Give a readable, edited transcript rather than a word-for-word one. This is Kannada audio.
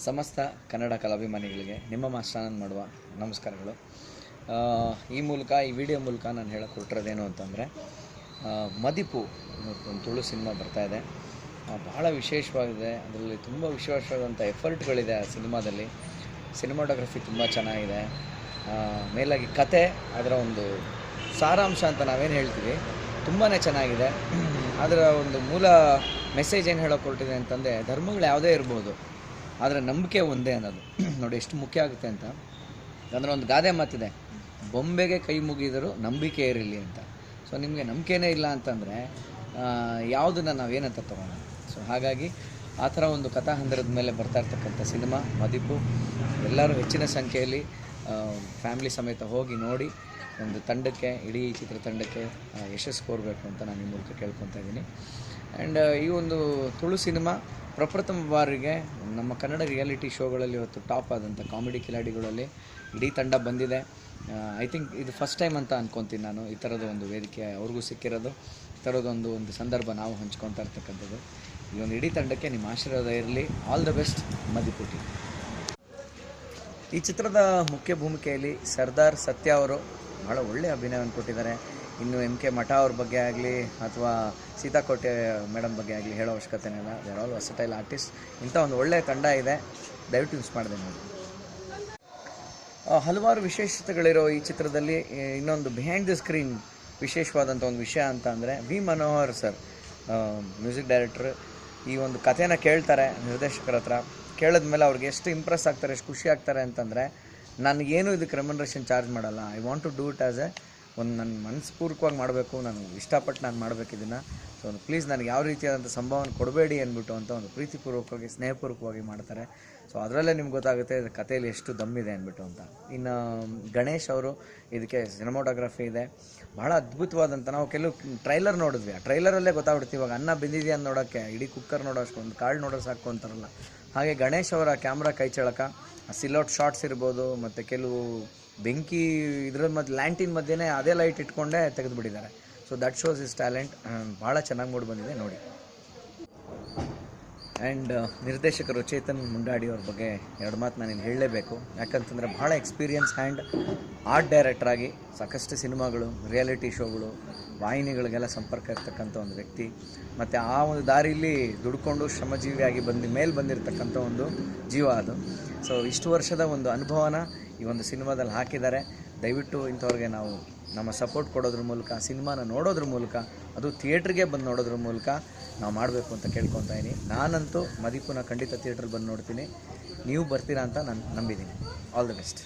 ಸಮಸ್ತ ಕನ್ನಡ ಕಲಾಭಿಮಾನಿಗಳಿಗೆ ನಿಮ್ಮ ಮಾಸ್ಟರಾನಂದ್ ಮಾಡುವ ನಮಸ್ಕಾರಗಳು. ಈ ವಿಡಿಯೋ ಮೂಲಕ ನಾನು ಹೇಳಕ್ಕೆ ಹೊರಟಿರೋದೇನು ಅಂತಂದರೆ, ಮದಿಪು ಒಂದು ತುಳು ಸಿನಿಮಾ ಬರ್ತಾಯಿದೆ. ಭಾಳ ವಿಶೇಷವಾಗಿದೆ. ಅದರಲ್ಲಿ ತುಂಬ ವಿಶೇಷವಾದಂಥ ಎಫರ್ಟ್ಗಳಿದೆ ಆ ಸಿನಿಮಾದಲ್ಲಿ. ಸಿನಿಮಾಟೋಗ್ರಫಿ ತುಂಬ ಚೆನ್ನಾಗಿದೆ. ಮೇಲಾಗಿ ಕತೆ, ಅದರ ಒಂದು ಸಾರಾಂಶ ಅಂತ ನಾವೇನು ಹೇಳ್ತೀವಿ, ತುಂಬಾ ಚೆನ್ನಾಗಿದೆ. ಅದರ ಒಂದು ಮೂಲ ಮೆಸೇಜ್ ಏನು ಹೇಳೋಕೆ ಹೊರಟಿದೆ ಅಂತಂದರೆ, ಧರ್ಮಗಳು ಯಾವುದೇ ಇರ್ಬೋದು, ಆದರೆ ನಂಬಿಕೆ ಒಂದೇ ಅನ್ನೋದು ನೋಡಿ ಎಷ್ಟು ಮುಖ್ಯ ಆಗುತ್ತೆ ಅಂತ. ಅಂದರೆ ಒಂದು ಗಾದೆ ಮಾತಿದೆ, ಬೊಂಬೆಗೆ ಕೈ ಮುಗಿದರೂ ನಂಬಿಕೆ ಇರಲಿ ಅಂತ. ಸೊ ನಿಮಗೆ ನಂಬಿಕೆನೇ ಇಲ್ಲ ಅಂತಂದರೆ ಯಾವುದನ್ನು ನಾವೇನಂತ ತೊಗೊಳ್ಳೋಣ. ಸೊ ಹಾಗಾಗಿ ಆ ಥರ ಒಂದು ಕಥಾಹಂದರದ ಮೇಲೆ ಬರ್ತಾ ಇರ್ತಕ್ಕಂಥ ಸಿನಿಮಾ ಮದಿಪು. ಎಲ್ಲರೂ ಹೆಚ್ಚಿನ ಸಂಖ್ಯೆಯಲ್ಲಿ ಫ್ಯಾಮಿಲಿ ಸಮೇತ ಹೋಗಿ ನೋಡಿ ಒಂದು ತಂಡಕ್ಕೆ, ಇಡೀ ಚಿತ್ರತಂಡಕ್ಕೆ ಯಶಸ್ಸು ಕೋರಬೇಕು ಅಂತ ನಾನು ಈ ಮೂಲಕ ಕೇಳ್ಕೊತಾ ಇದ್ದೀನಿ. ಆ್ಯಂಡ್ ಈ ಒಂದು ತುಳು ಸಿನಿಮಾ ಪ್ರಪ್ರಥಮ ಬಾರಿಗೆ ನಮ್ಮ ಕನ್ನಡ ರಿಯಾಲಿಟಿ ಶೋಗಳಲ್ಲಿ ಇವತ್ತು ಟಾಪ್ ಆದಂಥ ಕಾಮಿಡಿ ಕಿಲಾಡಿಗಳಲ್ಲಿ ಇಡೀ ತಂಡ ಬಂದಿದೆ. ಐ ಥಿಂಕ್ ಇದು ಫಸ್ಟ್ ಟೈಮ್ ಅಂತ ಅಂದ್ಕೊತೀನಿ ನಾನು. ಈ ಥರದ ಒಂದು ವೇದಿಕೆ ಅವ್ರಿಗೂ ಸಿಕ್ಕಿರೋದು, ಈ ಥರದೊಂದು ಸಂದರ್ಭ ನಾವು ಹಂಚ್ಕೊತಾ ಇರ್ತಕ್ಕಂಥದ್ದು. ಈ ಒಂದು ಇಡೀ ತಂಡಕ್ಕೆ ನಿಮ್ಮ ಆಶೀರ್ವಾದ ಇರಲಿ. ಆಲ್ ದ ಬೆಸ್ಟ್ ಮದಿಪುಟಿ. ಈ ಚಿತ್ರದ ಮುಖ್ಯ ಭೂಮಿಕೆಯಲ್ಲಿ ಸರ್ದಾರ್ ಸತ್ಯ ಅವರು ಭಾಳ ಒಳ್ಳೆಯ ಅಭಿನಯವನ್ನು ಕೊಟ್ಟಿದ್ದಾರೆ. ಇನ್ನು MK ಮಠ ಅವ್ರ ಬಗ್ಗೆ ಆಗಲಿ ಅಥವಾ ಸೀತಾಕೋಟೆ ಮೇಡಮ್ ಬಗ್ಗೆ ಆಗಲಿ ಹೇಳೋ ಅವಶ್ಯಕತೆನೇ ಇಲ್ಲ. They are all versatile artist. ಇಂಥ ಒಂದು ಒಳ್ಳೆಯ ತಂಡ ಇದೆ, ದಯವಿಟ್ಟು ಯೂಸ್ ಮಾಡಿದೆ ನೋಡಿ. ಹಲವಾರು ವಿಶೇಷತೆಗಳಿರೋ ಈ ಚಿತ್ರದಲ್ಲಿ ಇನ್ನೊಂದು ಬಿಹೈಂಡ್ ದ ಸ್ಕ್ರೀನ್ ವಿಶೇಷವಾದಂಥ ಒಂದು ವಿಷಯ ಅಂತ ಅಂದರೆ, V Manohar sir, music director, ಈ ಒಂದು ಕಥೆನ ಕೇಳ್ತಾರೆ ನಿರ್ದೇಶಕರ ಹತ್ರ. ಕೇಳಿದ್ಮೇಲೆ ಅವ್ರಿಗೆ ಎಷ್ಟು ಇಂಪ್ರೆಸ್ ಆಗ್ತಾರೆ, ಎಷ್ಟು ಖುಷಿ ಆಗ್ತಾರೆ ಅಂತಂದರೆ, ನನಗೇನು ಇದಕ್ಕೆ ರೆಮ್ಯುನರೇಷನ್ ಚಾರ್ಜ್ ಮಾಡಲ್ಲ, I want to do it as ಒಂದು ನನ್ನ ಮನಸ್ಪೂರ್ವಕವಾಗಿ ಮಾಡಬೇಕು, ನಾನು ಇಷ್ಟಪಟ್ಟು ನಾನು ಮಾಡಬೇಕು ಇದನ್ನು. ಸೊ ಪ್ಲೀಸ್ ನನಗೆ ಯಾವ ರೀತಿಯಾದಂಥ ಸಂಭಾವನೆ ಕೊಡಬೇಡಿ ಅಂದ್ಬಿಟ್ಟು ಅಂತ ಒಂದು ಪ್ರೀತಿಪೂರ್ವಕವಾಗಿ, ಸ್ನೇಹಪೂರ್ವಕವಾಗಿ ಮಾಡ್ತಾರೆ. ಸೊ ಅದರಲ್ಲೇ ನಿಮ್ಗೆ ಗೊತ್ತಾಗುತ್ತೆ ಕಥೆಯಲ್ಲಿ ಎಷ್ಟು ದಮ್ಮಿದೆ ಅಂದ್ಬಿಟ್ಟು ಅಂತ. ಇನ್ನು ಗಣೇಶ್ ಅವರು, ಇದಕ್ಕೆ ಸಿನಿಮಾಟೋಗ್ರಫಿ ಇದೆ, ಭಾಳ ಅದ್ಭುತವಾದಂಥ. ನಾವು ಕೆಲವು ಟ್ರೈಲರ್ ನೋಡಿದ್ವಿ, ಆ ಟ್ರೈಲರಲ್ಲೇ ಗೊತ್ತಾಗ್ಬಿಡ್ತೀವಿ ಇವಾಗ ಅನ್ನ ಬೆಂದಿದೆಯಾ ಅಂತ ನೋಡೋಕ್ಕೆ ಇಡೀ ಕುಕ್ಕರ್ ನೋಡೋ ಅಷ್ಟು ಒಂದು ಕಾಳು ನೋಡೋ ಸಾಕು ಅಂತಾರಲ್ಲ ಹಾಗೆ. ಗಣೇಶ್ ಅವರ ಕ್ಯಾಮ್ರಾ ಕೈ ಚಳಕ, ಸಿಲೌಟ್ ಶಾರ್ಟ್ಸ್ ಇರ್ಬೋದು, ಮತ್ತು ಕೆಲವು ಬೆಂಕಿ ಇದರ ಮಧ್ಯೆ ಲ್ಯಾಂಟಿನ್ ಮಧ್ಯೆ ಅದೇ ಲೈಟ್ ಇಟ್ಕೊಂಡೇ ತೆಗೆದುಬಿಟ್ಟಿದ್ದಾರೆ. So that shows is talent. ಭಾಳ ಚೆನ್ನಾಗಿ ಮೂಡಿ ಬಂದಿದೆ ನೋಡಿ. ಆ್ಯಂಡ್ ನಿರ್ದೇಶಕರು ಚೇತನ್ ಮುಂಡಾಡಿ ಅವ್ರ ಬಗ್ಗೆ ಎರಡು ಮಾತು ನಾನು ಹೇಳಲೇಬೇಕು. ಯಾಕಂತಂದರೆ ಭಾಳ ಎಕ್ಸ್ಪೀರಿಯನ್ಸ್ ಆ್ಯಂಡ್ ಆರ್ಟ್ ಡೈರೆಕ್ಟ್ರಾಗಿ ಸಾಕಷ್ಟು ಸಿನಿಮಾಗಳು, ರಿಯಾಲಿಟಿ ಶೋಗಳು, ವಾಹಿನಿಗಳಿಗೆಲ್ಲ ಸಂಪರ್ಕ ಇರ್ತಕ್ಕಂಥ ಒಂದು ವ್ಯಕ್ತಿ. ಮತ್ತು ಆ ಒಂದು ದಾರಿಯಲ್ಲಿ ದುಡ್ಕೊಂಡು ಶ್ರಮಜೀವಿಯಾಗಿ ಮೇಲೆ ಬಂದಿರತಕ್ಕಂಥ ಒಂದು ಜೀವ ಅದು. ಸೊ ಇಷ್ಟು ವರ್ಷದ ಒಂದು ಅನುಭವನ ಈ ಒಂದು ಸಿನಿಮಾದಲ್ಲಿ ಹಾಕಿದ್ದಾರೆ. ದಯವಿಟ್ಟು ಇಂಥವ್ರಿಗೆ ನಾವು ನಮ್ಮ ಸಪೋರ್ಟ್ ಕೊಡೋದ್ರ ಮೂಲಕ, ಸಿನಿಮಾನ ನೋಡೋದ್ರ ಮೂಲಕ, ಅದು ಥಿಯೇಟ್ರಿಗೆ ಬಂದು ನೋಡೋದ್ರ ಮೂಲಕ ನಾವು ಮಾಡಬೇಕು ಅಂತ ಕೇಳ್ಕೊತಾ ಇದ್ದೀನಿ. ನಾನಂತೂ ಮದಿಪುನ ಖಂಡಿತ ಥಿಯೇಟ್ರಲ್ಲಿ ಬಂದು ನೋಡ್ತೀನಿ. ನೀವು ಬರ್ತೀರಾ ಅಂತ ನಾನು ನಂಬಿದ್ದೀನಿ. All the best.